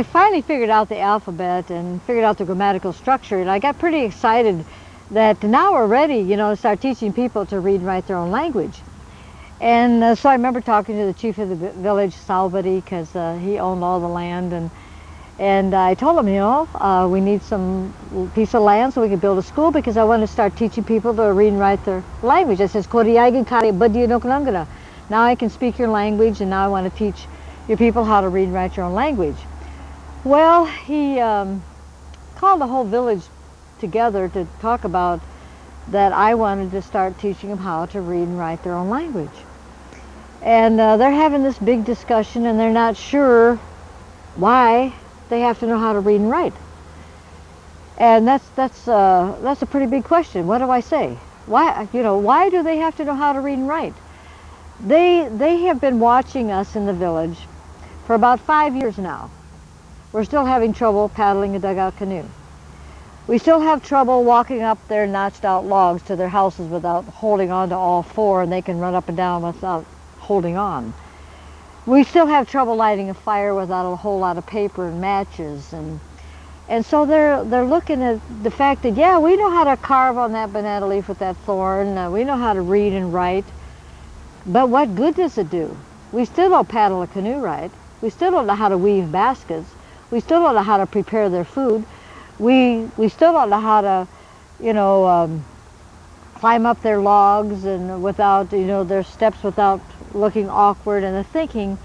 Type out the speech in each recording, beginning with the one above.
I finally figured out the alphabet and figured out the grammatical structure, and I got pretty excited that now we're ready, you know, to start teaching people to read and write their own language. And so I remember talking to the chief of the village, Salbadi, because he owned all the land, and I told him, you know, we need some piece of land so we can build a school, because I want to start teaching people to read and write their language. I says, now I can speak your language, and now I want to teach your people how to read and write your own language. Well, he called the whole village together to talk about that I wanted to start teaching them how to read and write their own language. And they're having this big discussion, and they're not sure why they have to know how to read and write. And that's a pretty big question. What do I say? Why, you know, why do they have to know how to read and write? They have been watching us in the village for about 5 years now. We're still having trouble paddling a dugout canoe. We still have trouble walking up their notched out logs to their houses without holding on to all four, and they can run up and down without holding on. We still have trouble lighting a fire without a whole lot of paper and matches, and so they're looking at the fact that, yeah, we know how to carve on that banana leaf with that thorn, we know how to read and write, but what good does it do? We still don't paddle a canoe right. We still don't know how to weave baskets. We still don't know how to prepare their food. We still don't know how to, you know, climb up their logs and without, you know, their steps without looking awkward, and they're thinking,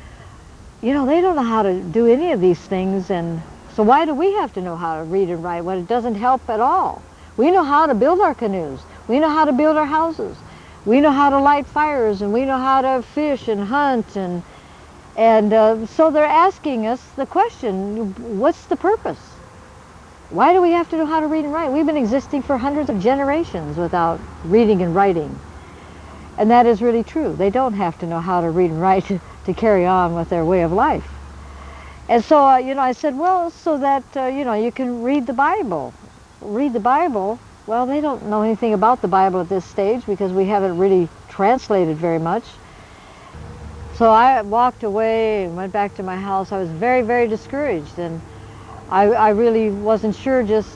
you know, they don't know how to do any of these things, and so why do we have to know how to read and write when it doesn't help at all? We know how to build our canoes. We know how to build our houses. We know how to light fires, and we know how to fish and hunt, and so they're asking us the question, what's the purpose? Why do we have to know how to read and write? We've been existing for hundreds of generations without reading and writing. And that is really true. They don't have to know how to read and write to carry on with their way of life. And so, you know, I said, well, so that, you know, you can read the Bible. Read the Bible. Well, they don't know anything about the Bible at this stage because we haven't really translated very much. So I walked away and went back to my house. I was very, very discouraged, and I really wasn't sure just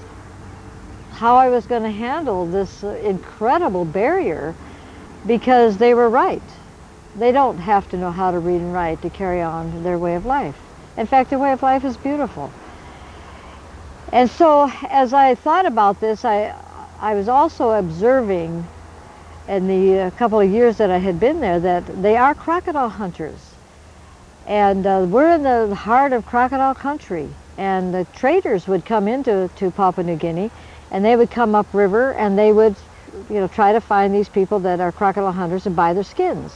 how I was going to handle this incredible barrier, because they were right. They don't have to know how to read and write to carry on their way of life. In fact, their way of life is beautiful. And so as I thought about this, I was also observing in the couple of years that I had been there that they are crocodile hunters. And we're in the heart of crocodile country. And the traders would come into Papua New Guinea, and they would come upriver, and they would, you know, try to find these people that are crocodile hunters and buy their skins.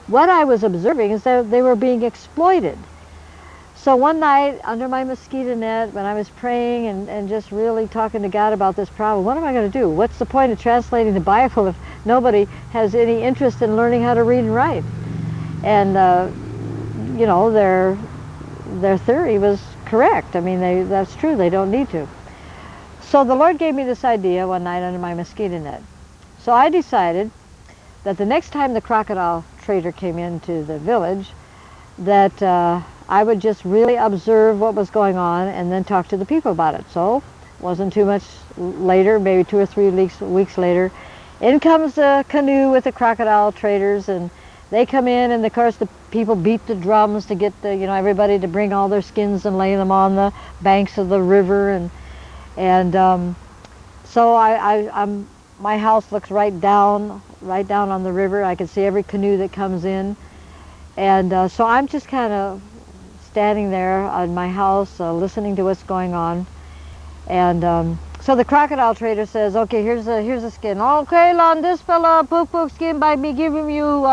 What I was observing is that they were being exploited. So one night under my mosquito net, when I was praying and just really talking to God about this problem, what am I going to do? What's the point of translating the Bible if nobody has any interest in learning how to read and write? And you know, their theory was correct. I mean, that's true. They don't need to. So the Lord gave me this idea one night under my mosquito net. So I decided that the next time the crocodile trader came into the village, that I would just really observe what was going on and then talk to the people about it. So it wasn't too much later, maybe 2 or 3 weeks later, in comes the canoe with the crocodile traders, and they come in, and of course the people beat the drums to get the, you know, everybody to bring all their skins and lay them on the banks of the river, and so my house looks right down on the river. I can see every canoe that comes in, and so I'm just kind of standing there on my house, listening to what's going on, and so the crocodile trader says, "Okay, here's a skin. Okay, on this fella, pook skin by me giving you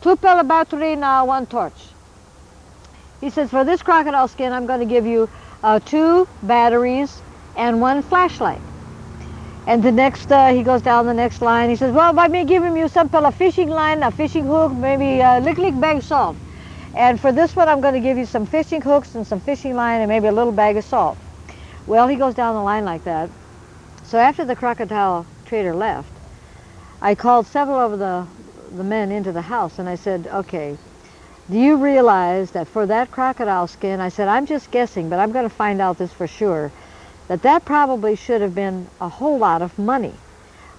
2 pella battery now 1 torch." He says, "For this crocodile skin, I'm going to give you 2 batteries and 1 flashlight." And the next, he goes down the next line. He says, "Well, by me giving you some pella fishing line, a fishing hook, maybe a lick bag of salt. And for this one, I'm going to give you some fishing hooks and some fishing line and maybe a little bag of salt." Well, he goes down the line like that. So after the crocodile trader left, I called several of the men into the house, and I said, "Okay, Do you realize that for that crocodile skin, I said, I'm just guessing, but I'm going to find out this for sure, that probably should have been a whole lot of money.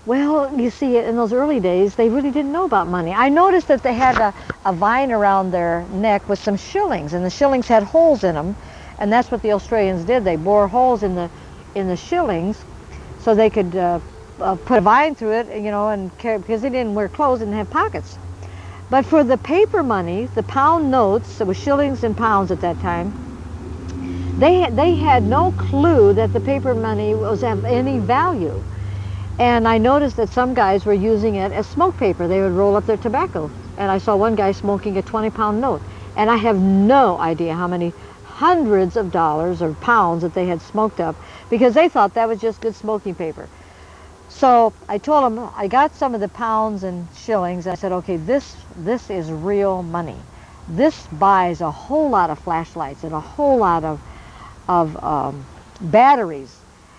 Well, you see, in those early days, they really didn't know about money. I noticed that they had a vine around their neck with some shillings, and the shillings had holes in them, and that's what the Australians did. They bore holes in the shillings so they could put a vine through it, you know, and carry, because they didn't wear clothes and have pockets. But for the paper money, the pound notes, it was shillings and pounds at that time, they had no clue that the paper money was of any value. And I noticed that some guys were using it as smoke paper. They would roll up their tobacco. And I saw one guy smoking a 20-pound note. And I have no idea how many hundreds of dollars or pounds that they had smoked up, because they thought that was just good smoking paper. So I told them, I got some of the pounds and shillings. I said, okay, this is real money. This buys a whole lot of flashlights and a whole lot of batteries.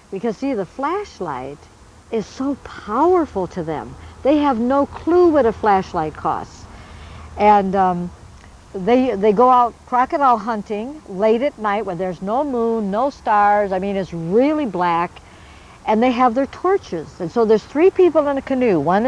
Because see, the flashlight is so powerful to them. They have no clue what a flashlight costs. And they go out crocodile hunting late at night when there's no moon, no stars. I mean, it's really black. And they have their torches. And so there's 3 people in a canoe, one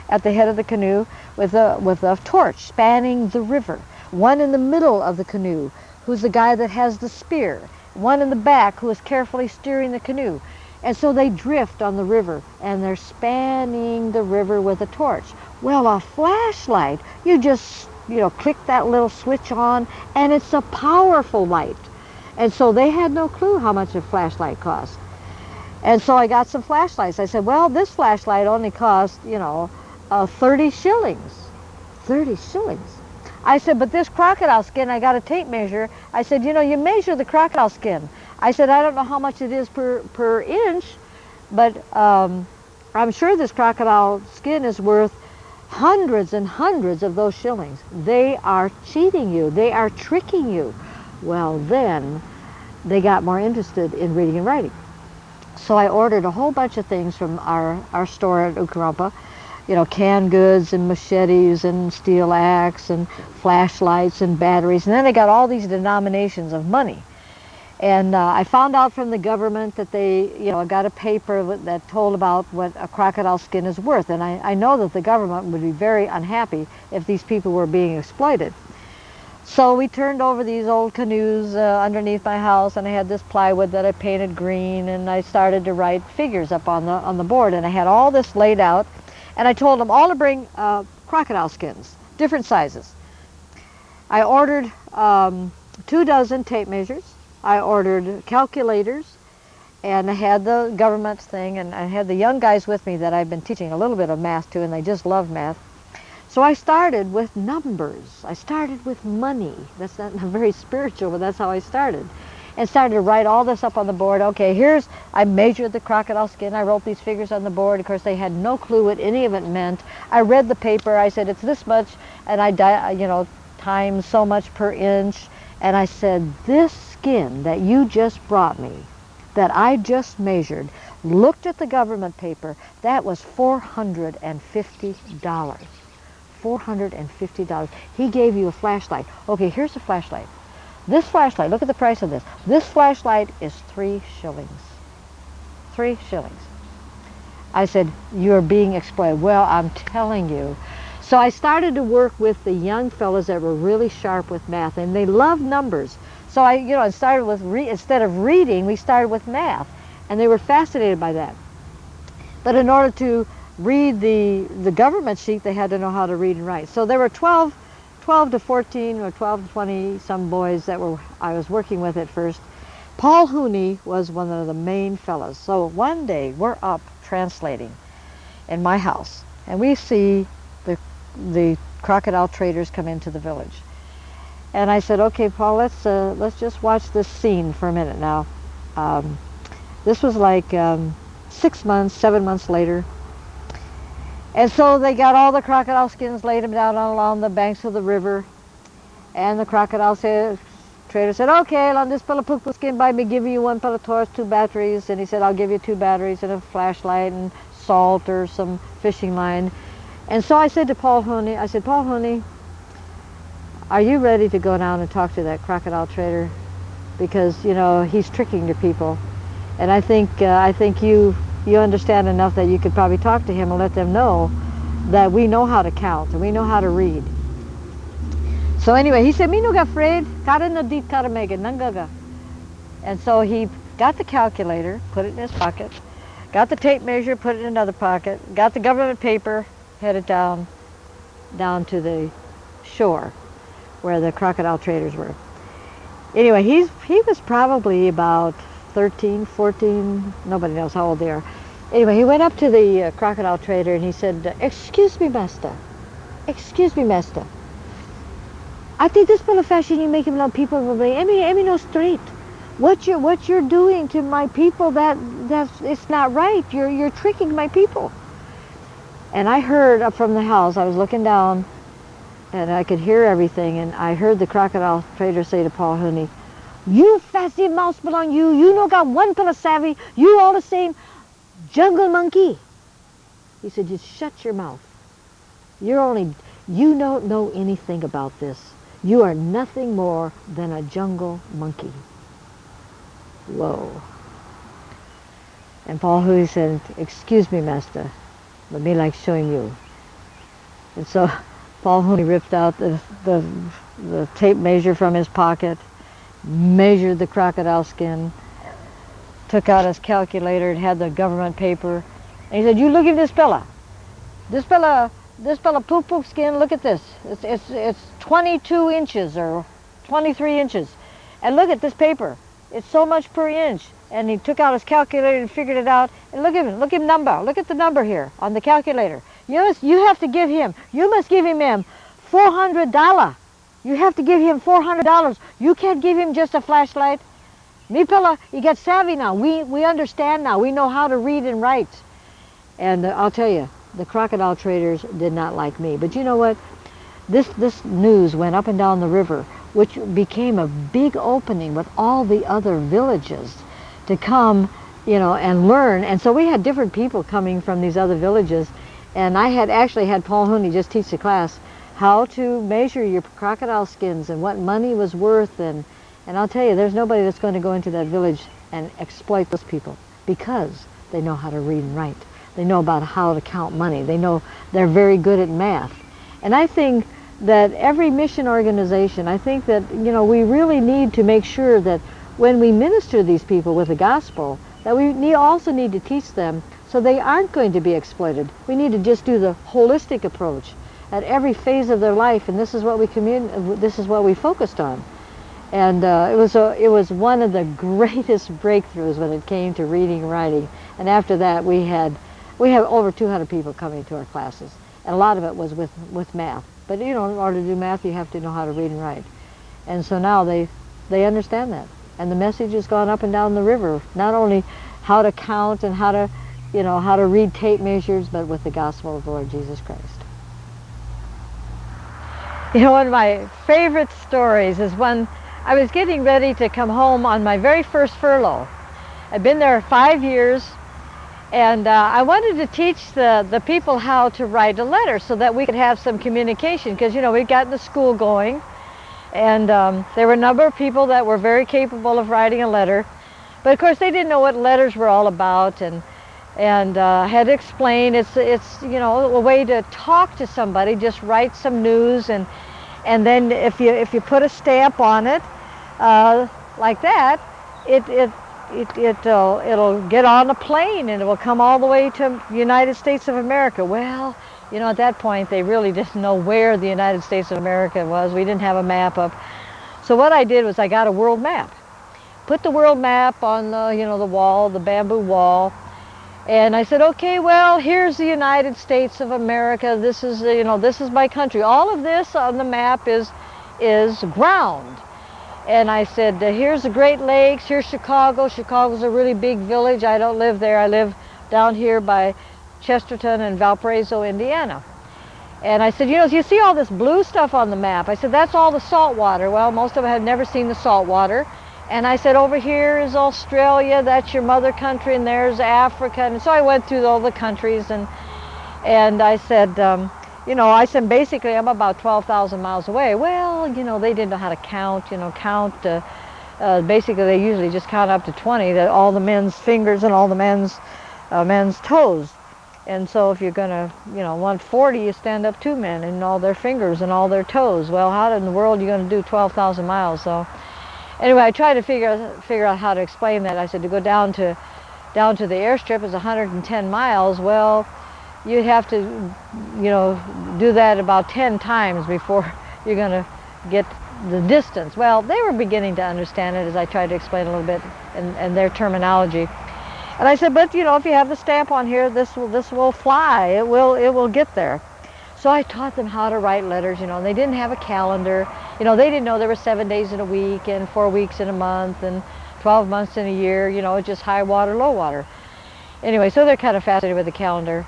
at the head of the canoe with a torch spanning the river, one in the middle of the canoe who's the guy that has the spear, one in the back who is carefully steering the canoe. And so they drift on the river, and they're spanning the river with a torch. Well, a flashlight, you just, you know, click that little switch on, and it's a powerful light. And so they had no clue how much a flashlight cost. And so I got some flashlights. I said, well, this flashlight only cost, you know, 30 shillings. 30 shillings. I said, but this crocodile skin, I got a tape measure. I said, you know, you measure the crocodile skin. I said, I don't know how much it is per inch, but I'm sure this crocodile skin is worth hundreds and hundreds of those shillings. They are cheating you. They are tricking you. Well, then they got more interested in reading and writing. So I ordered a whole bunch of things from our store at Ukarumpa, you know, canned goods and machetes and steel axe and flashlights and batteries. And then I got all these denominations of money. And I found out from the government that they, you know, got a paper that told about what a crocodile skin is worth. And I know that the government would be very unhappy if these people were being exploited. So we turned over these old canoes underneath my house, and I had this plywood that I painted green, and I started to write figures up on the board, and I had all this laid out, and I told them all to bring crocodile skins, different sizes. I ordered 2 dozen tape measures. I ordered calculators, and I had the government thing, and I had the young guys with me that I've been teaching a little bit of math to, and they just love math. So I started with numbers. I started with money. That's not very spiritual, but that's how I started. And started to write all this up on the board. Okay, I measured the crocodile skin. I wrote these figures on the board. Of course, they had no clue what any of it meant. I read the paper. I said, it's this much, and times so much per inch. And I said, this skin that you just brought me, that I just measured, looked at the government paper, that was $450. $450. He gave you a flashlight. Okay, here's a flashlight. This flashlight, look at the price of this. This flashlight is 3 shillings. 3 shillings. I said, you're being exploited. Well, I'm telling you. So I started to work with the young fellas that were really sharp with math, and they loved numbers. So I started with, instead of reading, we started with math, and they were fascinated by that. But in order to read the government sheet, they had to know how to read and write. So there were 12 to 14 or 12 to 20 some boys that I was working with at first. Paul Hooney was one of the main fellows. So one day we're up translating in my house, and we see the crocodile traders come into the village. And I said, okay, Paul, let's just watch this scene for a minute now. This was like 6 months, 7 months later. And so they got all the crocodile skins, laid them down along the banks of the river. And the crocodile trader said, okay, on this pela pukpu skin, by me giving you 1 pela torch, 2 batteries. And he said, I'll give you 2 batteries and a flashlight and salt or some fishing line. And so I said to Paul Hooney, I said, Paul Hooney, are you ready to go down and talk to that crocodile trader? Because, you know, he's tricking your people. And I think you understand enough that you could probably talk to him and let them know that we know how to count and we know how to read. So anyway, he said, "Me no ga afraid, kara na dit kara mega nangaga." And so he got the calculator, put it in his pocket, got the tape measure, put it in another pocket, got the government paper, headed down to the shore where the crocodile traders were. Anyway, he was probably about 13, 14, nobody knows how old they are. Anyway, he went up to the crocodile trader and he said, "Excuse me, master. Excuse me, master. I think this little fashion you make him know people will be, emi no straight. What you're doing to my people, that's it's not right. You're tricking my people." And I heard up from the house, I was looking down and I could hear everything, and I heard the crocodile trader say to Paul Honey, "You fancy mouse belong you no got one pill of savvy, you all the same jungle monkey." He said, "Just shut your mouth. You don't know anything about this. You are nothing more than a jungle monkey." Whoa. And Paul Honey said, "Excuse me, master, but me like showing you." And so Paul Honey ripped out the tape measure from his pocket, measured the crocodile skin, took out his calculator and had the government paper. And he said, "You look at this fella. This fella poop skin, look at this. It's 22 inches or 23 inches. And look at this paper. It's so much per inch." And he took out his calculator and figured it out. And look at him number. Look at the number here on the calculator. You have to give him, you must give him $400. You have to give him $400. You can't give him just a flashlight. Me pilla, you get savvy now. We understand now. We know how to read and write. And I'll tell you, the crocodile traders did not like me. But you know what? This news went up and down the river, which became a big opening with all the other villages to come, you know, and learn. And so we had different people coming from these other villages. And I had actually had Paul Honey just teach the class how to measure your crocodile skins and what money was worth. And I'll tell you, there's nobody that's going to go into that village and exploit those people because they know how to read and write. They know about how to count money. They know they're very good at math. And I think that every mission organization, I think that, you know, we really need to make sure that when we minister to these people with the gospel, that we also need to teach them so they aren't going to be exploited. We need to just do the holistic approach at every phase of their life, and this is what we focused on. And it was one of the greatest breakthroughs when it came to reading and writing. And after that, we have over 200 people coming to our classes, and a lot of it was with math. But you know, in order to do math, you have to know how to read and write. And so now they understand that, and the message has gone up and down the river. Not only how to count and how to read tape measures, but with the gospel of the Lord Jesus Christ. You know, one of my favorite stories is when I was getting ready to come home on my very first furlough. I'd been there 5 years, and I wanted to teach the people how to write a letter so that we could have some communication, because, you know, we'd gotten the school going, and there were a number of people that were very capable of writing a letter. But of course, they didn't know what letters were all about, and I had to explain it's you know, a way to talk to somebody. Just write some news, and then if you put a stamp on it like that, it'll get on a plane and it will come all the way to the United States of America. Well, you know, at that point they really didn't know where the United States of America was. We didn't have a map up. So what I did was I got a world map. Put the world map on the wall, the bamboo wall, and I said, okay, well, here's the United States of America. This is this is my country. All of this on the map is ground. And I said, here's the Great Lakes, here's Chicago. Chicago's a really big village. I don't live there. I live down here by Chesterton and Valparaiso, Indiana. And I said, you see all this blue stuff on the map? I said, that's all the salt water. Well, most of them had never seen the salt water. And I said, over here is Australia, that's your mother country, and there's Africa. And so I went through all the countries, and I said, you know, I said, basically, I'm about 12,000 miles away. Well, you know, they didn't know how to count, you know, basically, they usually just count up to 20, that all the men's fingers and all the men's toes. And so if you're going to, you know, want 40, you stand up 2 men and all their fingers and all their toes. Well, how in the world are you going to do 12,000 miles? So anyway, I tried to figure out how to explain that. I said to go down to the airstrip is 110 miles. Well, you'd have to, you know, do that about 10 times before you're going to get the distance. Well, they were beginning to understand it as I tried to explain a little bit in their terminology. And I said, but you know, if you have the stamp on here, this will fly. It will get there. So I taught them how to write letters, you know, and they didn't have a calendar. You know, they didn't know there were 7 days in a week and 4 weeks in a month and 12 months in a year, you know, just high water, low water. Anyway, so they're kind of fascinated with the calendar.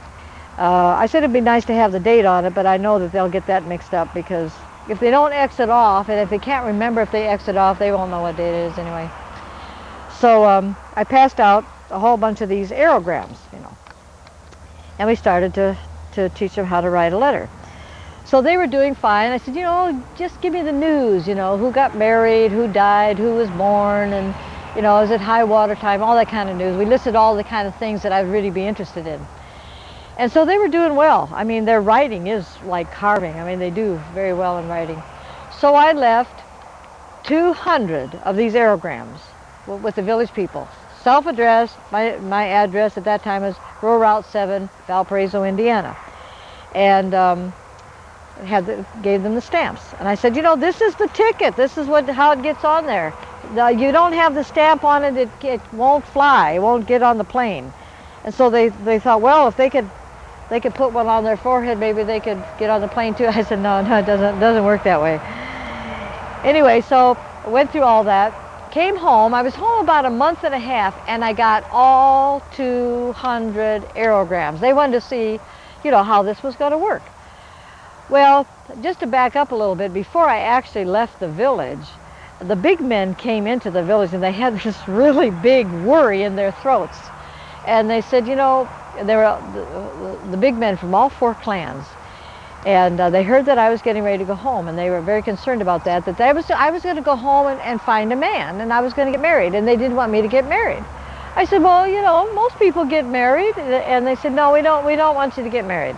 I said it'd be nice to have the date on it, but I know that they'll get that mixed up because if they don't exit off, and if they can't remember if they exit off, they won't know what date it is anyway. So I passed out a whole bunch of these aerograms, you know, and we started to teach them how to write a letter. So they were doing fine. I said, you know, just give me the news, you know, who got married, who died, who was born, and, you know, is it high water time, all that kind of news. We listed all the kind of things that I'd really be interested in. And so they were doing well. I mean, their writing is like carving. I mean, they do very well in writing. So I left 200 of these aerograms with the village people. Self-addressed, my address at that time was Rural Route 7, Valparaiso, Indiana. And gave them the stamps. And I said, you know, this is the ticket. This is how it gets on there. You don't have the stamp on it, it won't fly. It won't get on the plane. And so they thought, well, if they could put one on their forehead, maybe they could get on the plane too. I said, no, it doesn't work that way. Anyway, so I went through all that, came home. I was home about a month and a half, and I got all 200 aerograms. They wanted to see, you know, how this was going to work. Well, just to back up a little bit, before I actually left the village, the big men came into the village, and they had this really big worry in their throats. And they said, you know, they were the big men from all 4 clans, and they heard that I was getting ready to go home, and they were very concerned about that I was going to go home and find a man, and I was going to get married, and they didn't want me to get married. I said, well, you know, most people get married, and they said, no, we don't want you to get married.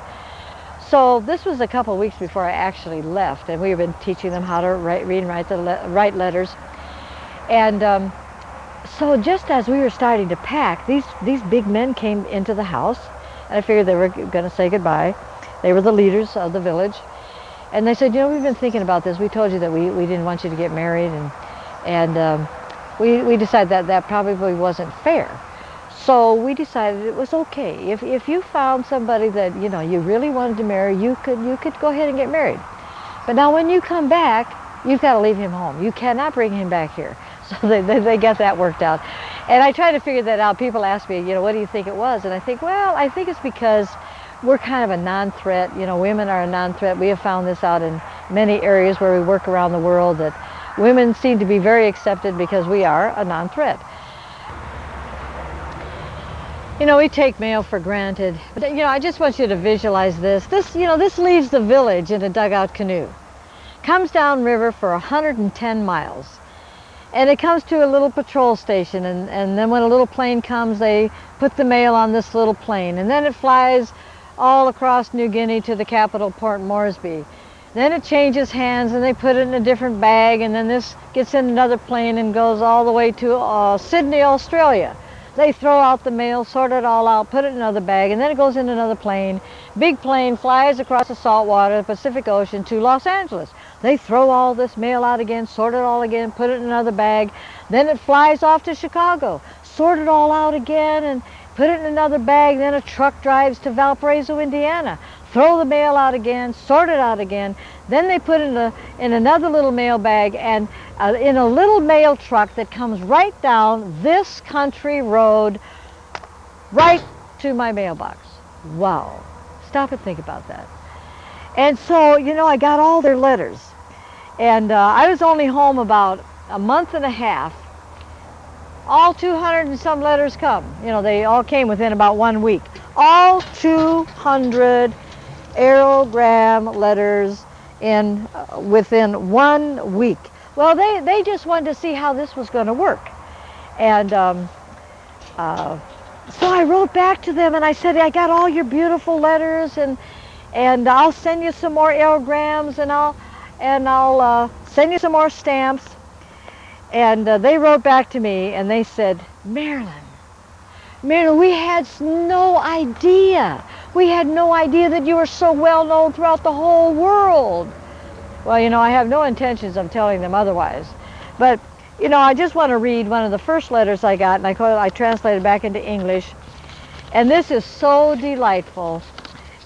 So this was a couple of weeks before I actually left, and we've been teaching them how to read and write letters. And so just as we were starting to pack, these big men came into the house, and I figured they were going to say goodbye. They were the leaders of the village. And they said, you know, we've been thinking about this. We told you that we didn't want you to get married, and we decided that probably wasn't fair. So we decided it was okay. If you found somebody that, you know, you really wanted to marry, you could go ahead and get married. But now when you come back, you've got to leave him home. You cannot bring him back here. So they got that worked out. And I tried to figure that out. People ask me, you know, what do you think it was? And I think, well, I think it's because we're kind of a non-threat. You know, women are a non-threat. We have found this out in many areas where we work around the world, that women seem to be very accepted because we are a non-threat. You know, we take male for granted. But, you know, I just want you to visualize this. This leaves the village in a dugout canoe. Comes down river for 110 miles. And it comes to a little patrol station, and then when a little plane comes, they put the mail on this little plane, and then it flies all across New Guinea to the capital, Port Moresby. Then it changes hands, and they put it in a different bag, and then this gets in another plane and goes all the way to Sydney, Australia. They throw out the mail, sort it all out, put it in another bag, and then it goes in another plane. Big plane flies across the salt water, the Pacific Ocean, to Los Angeles. They throw all this mail out again, sort it all again, put it in another bag. Then it flies off to Chicago, sort it all out again, and put it in another bag. Then a truck drives to Valparaiso, Indiana. Throw the mail out again, sort it out again. Then they put it in another little mail bag, and in a little mail truck that comes right down this country road, right to my mailbox. Wow. Stop and think about that. And so, you know, I got all their letters. And I was only home about a month and a half. All 200 and some letters come. You know, they all came within about 1 week. All 200 aerogram letters in within 1 week. Well, they just wanted to see how this was going to work. And so I wrote back to them and I said, I got all your beautiful letters, and I'll send you some more aerograms, and I'll send you some more stamps. And they wrote back to me and they said, Marilyn, we had no idea. We had no idea that you were so well known throughout the whole world. Well, you know, I have no intentions of telling them otherwise. But, you know, I just want to read one of the first letters I got, and I translated back into English. And this is so delightful.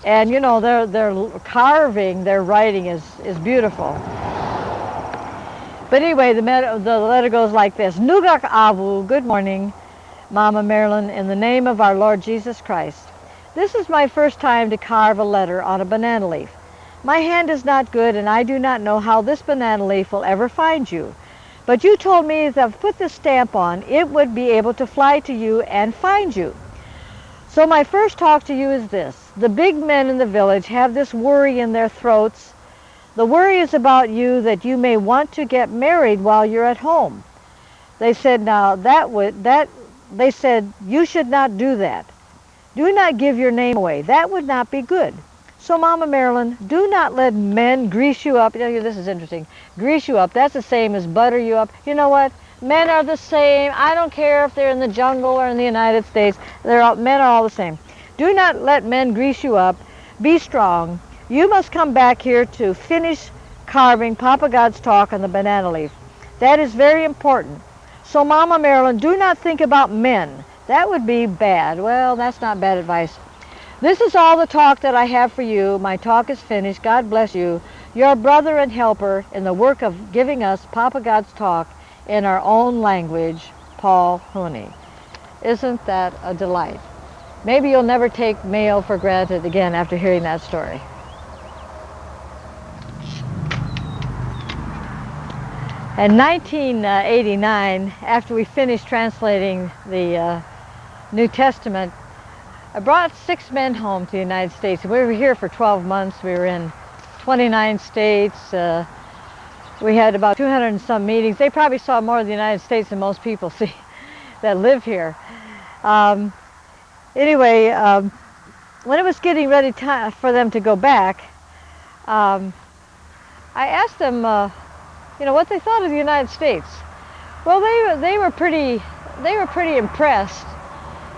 And, you know, their carving, their writing is beautiful. But anyway, the letter goes like this. Nugak Avu, good morning, Mama Marilyn, in the name of our Lord Jesus Christ. This is my first time to carve a letter on a banana leaf. My hand is not good, and I do not know how this banana leaf will ever find you. But you told me that if I put this stamp on, it would be able to fly to you and find you. So my first talk to you is this. The big men in the village have this worry in their throats. The worry is about you, that you may want to get married while you're at home. They said, they said, you should not do that. Do not give your name away. That would not be good. So, Mama Marilyn, do not let men grease you up. You know, this is interesting. Grease you up, that's the same as butter you up. You know what? Men are the same. I don't care if they're in the jungle or in the United States. Men are all the same. Do not let men grease you up. Be strong. You must come back here to finish carving Papa God's talk on the banana leaf. That is very important. So, Mama Marilyn, do not think about men. That would be bad. Well, that's not bad advice. This is all the talk that I have for you. My talk is finished. God bless you. Your brother and helper in the work of giving us Papa God's talk in our own language, Paul Hooney. Isn't that a delight? Maybe you'll never take mail for granted again after hearing that story. In 1989, after we finished translating the New Testament, I brought 6 men home to the United States. We were here for 12 months. We were in 29 states. We had about 200 and some meetings. They probably saw more of the United States than most people see that live here. Anyway, when it was getting ready for them to go back, I asked them, you know, what they thought of the United States. Well, they were pretty impressed,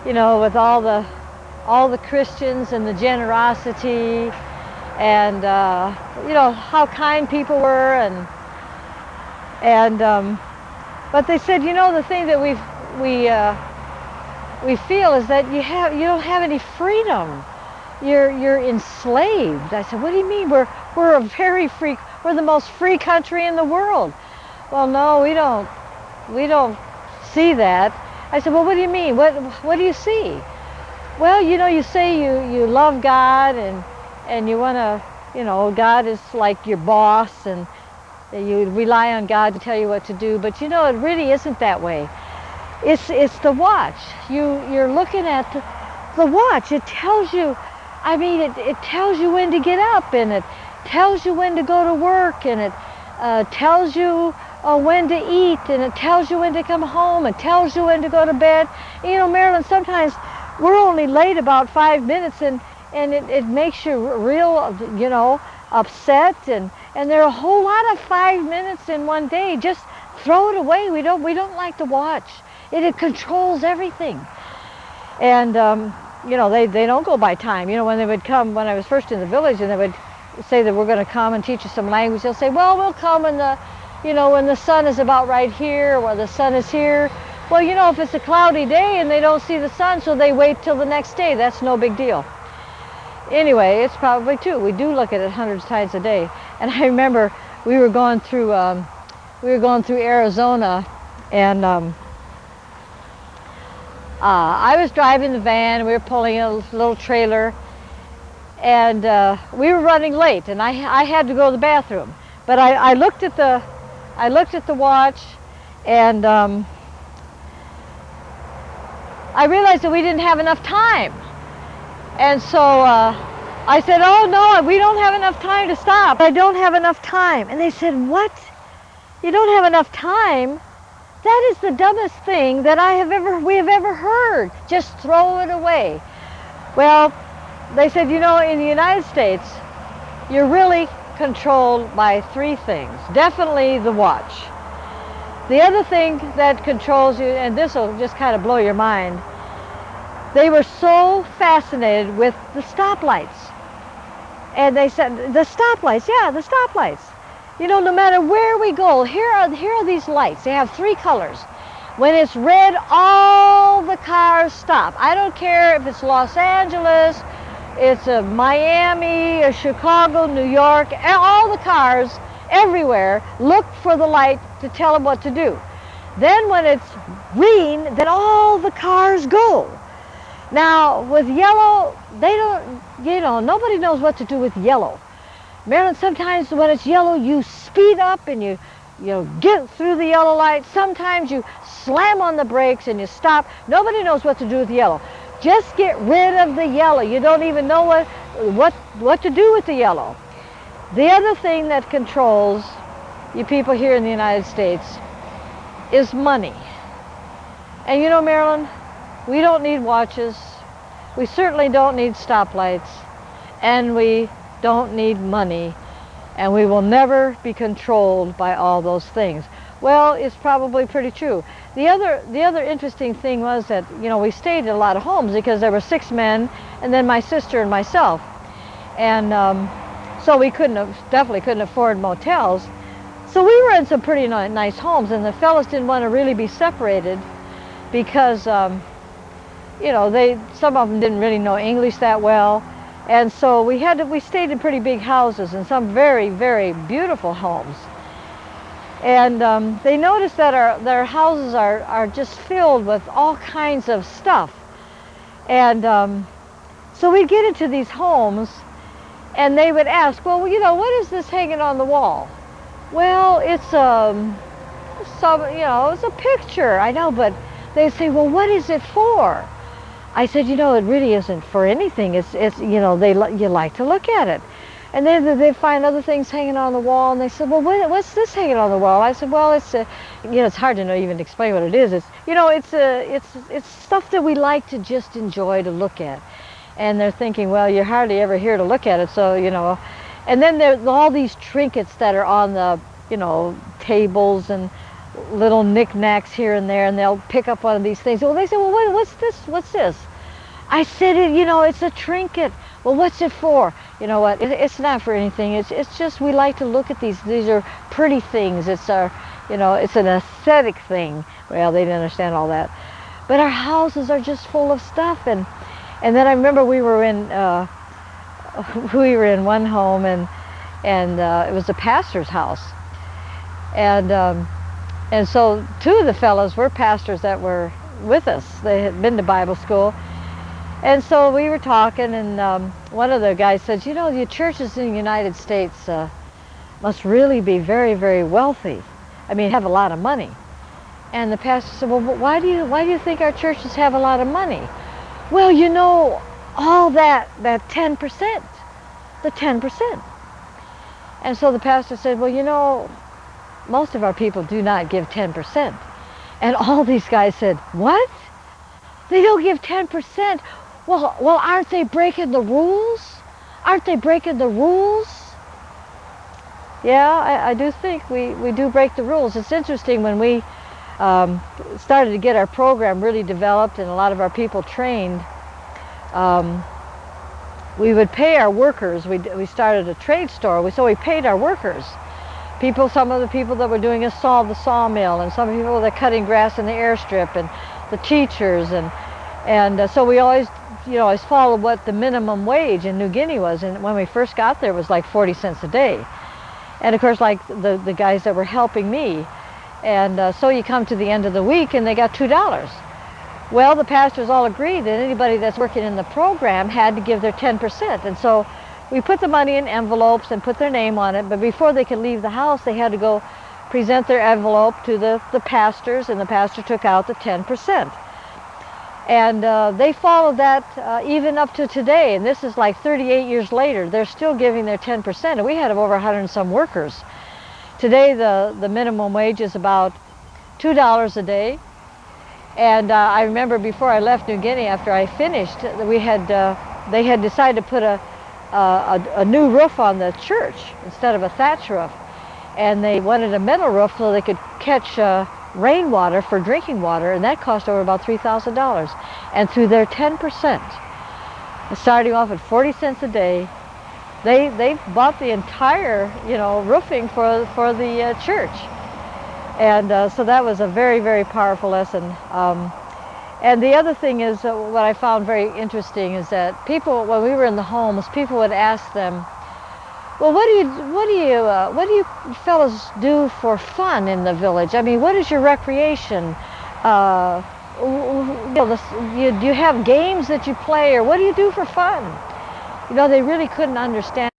you know, with all the Christians and the generosity, and you know, how kind people were, but they said, you know, the thing that we feel is that you don't have any freedom. You're enslaved. I said, what do you mean? We're a very free. We're the most free country in the world. Well, no, we don't see that. I said, well, what do you mean? What do you see? Well, you know, you say you love God, and you want to, you know, God is like your boss, and you rely on God to tell you what to do. But you know, it really isn't that way. It's the watch. You're looking at the watch. It tells you. I mean, it tells you when to get up, and it tells you when to go to work, and it tells you when to eat, and it tells you when to come home, it tells you when to go to bed. You know, Marilyn, sometimes we're only late about 5 minutes, and it makes you real, you know, upset, and there are a whole lot of 5 minutes in one day. Just throw it away. We don't like to watch. It controls everything. And you know, they don't go by time. You know, when they would come, when I was first in the village, and they would say that we're going to come and teach you some language, they'll say, well, we'll come when the sun is about right here, or the sun is here. Well, you know, if it's a cloudy day and they don't see the sun, so they wait till the next day, that's no big deal. Anyway, it's probably true. We do look at it hundreds of times a day. And I remember we were going through Arizona, and I was driving the van. We were pulling a little trailer, and we were running late, and I had to go to the bathroom. But I looked at the watch, and I realized that we didn't have enough time. And so I said, oh no, we don't have enough time to stop. I don't have enough time. And they said, what? You don't have enough time? That is the dumbest thing that we have ever heard. Just throw it away. Well, they said, you know, in the United States, you're really controlled by three things. Definitely the watch. The other thing that controls you, and this will just kind of blow your mind, they were so fascinated with the stoplights. And they said, the stoplights, yeah, the stoplights. You know, no matter where we go, here are these lights. They have three colors. When it's red, all the cars stop. I don't care if it's Los Angeles, it's Miami, or Chicago, New York, all the cars everywhere look for the light to tell them what to do. Then when it's green, then all the cars go. Now, with yellow, they don't, you know, nobody knows what to do with yellow. Marilyn, sometimes when it's yellow, you speed up and you get through the yellow light. Sometimes you slam on the brakes and you stop. Nobody knows what to do with yellow. Just get rid of the yellow. You don't even know what to do with the yellow. The other thing that controls you people here in the United States is money. And you know, Marilyn, we don't need watches. We certainly don't need stoplights. And we don't need money. And we will never be controlled by all those things. Well, it's probably pretty true. The other interesting thing was that, you know, we stayed in a lot of homes because there were 6 men and then my sister and myself. And so we definitely couldn't afford motels. So we were in some pretty nice homes, and the fellas didn't want to really be separated because, you know, some of them didn't really know English that well. And so we stayed in pretty big houses and some very, very beautiful homes. And they noticed that their houses are just filled with all kinds of stuff. And so we'd get into these homes and they would ask, well, you know, what is this hanging on the wall? Well, it's it's a picture. I know, but they'd say, well, what is it for? I said, you know, it really isn't for anything. It's you know, you like to look at it. And then they find other things hanging on the wall, and they said, well, what's this hanging on the wall? I said, well, it's you know, it's hard to even explain what it is. It's, you know, it's stuff that we like to just enjoy to look at. And they're thinking, well, you're hardly ever here to look at it, so, you know. And then there's all these trinkets that are on the, you know, tables and little knickknacks here and there, and they'll pick up one of these things. Well, they say, well, what's this? What's this? I said, you know, it's a trinket. Well, what's it for? You know what? It's not for anything. It's just we like to look at these. These are pretty things. It's you know, it's an aesthetic thing. Well, they didn't understand all that, but our houses are just full of stuff. And then I remember we were in one home, and it was the pastor's house, and so 2 of the fellows were pastors that were with us. They had been to Bible school. And so we were talking, and one of the guys said, you know, the churches in the United States must really be very, very wealthy. I mean, have a lot of money. And the pastor said, well, why do you think our churches have a lot of money? Well, you know, all that 10%, the 10%. And so the pastor said, well, you know, most of our people do not give 10%. And all these guys said, what? They don't give 10%? Well, aren't they breaking the rules? Aren't they breaking the rules? Yeah, I do think we do break the rules. It's interesting when we started to get our program really developed and a lot of our people trained, we would pay our workers. We started a trade store, so we paid our workers. Some of the people that were doing the sawmill, and some people that were cutting grass in the airstrip, and the teachers, and so we always, you know, always followed what the minimum wage in New Guinea was. And when we first got there, it was like 40 cents a day. And of course, like the guys that were helping me, and so you come to the end of the week and they got $2. Well, the pastors all agreed that anybody that's working in the program had to give their 10%. And so we put the money in envelopes and put their name on it, but before they could leave the house, they had to go present their envelope to the pastors, and the pastor took out the 10%. And they followed that even up to today, and this is like 38 years later. They're still giving their 10%, and we had over 100 and some workers. Today the minimum wage is about $2 a day. And I remember before I left New Guinea, after I finished, they had decided to put a new roof on the church instead of a thatch roof. And they wanted a metal roof so they could catch rainwater for drinking water, and that cost over about $3,000. And through their 10%, starting off at 40 cents a day, they bought the entire, roofing for the church. And so that was a very, very powerful lesson. And the other thing is, what I found very interesting is that people, when we were in the homes, people would ask them, well, what do you fellows do for fun in the village? I mean, what is your recreation? Do you have games that you play, or what do you do for fun? They really couldn't understand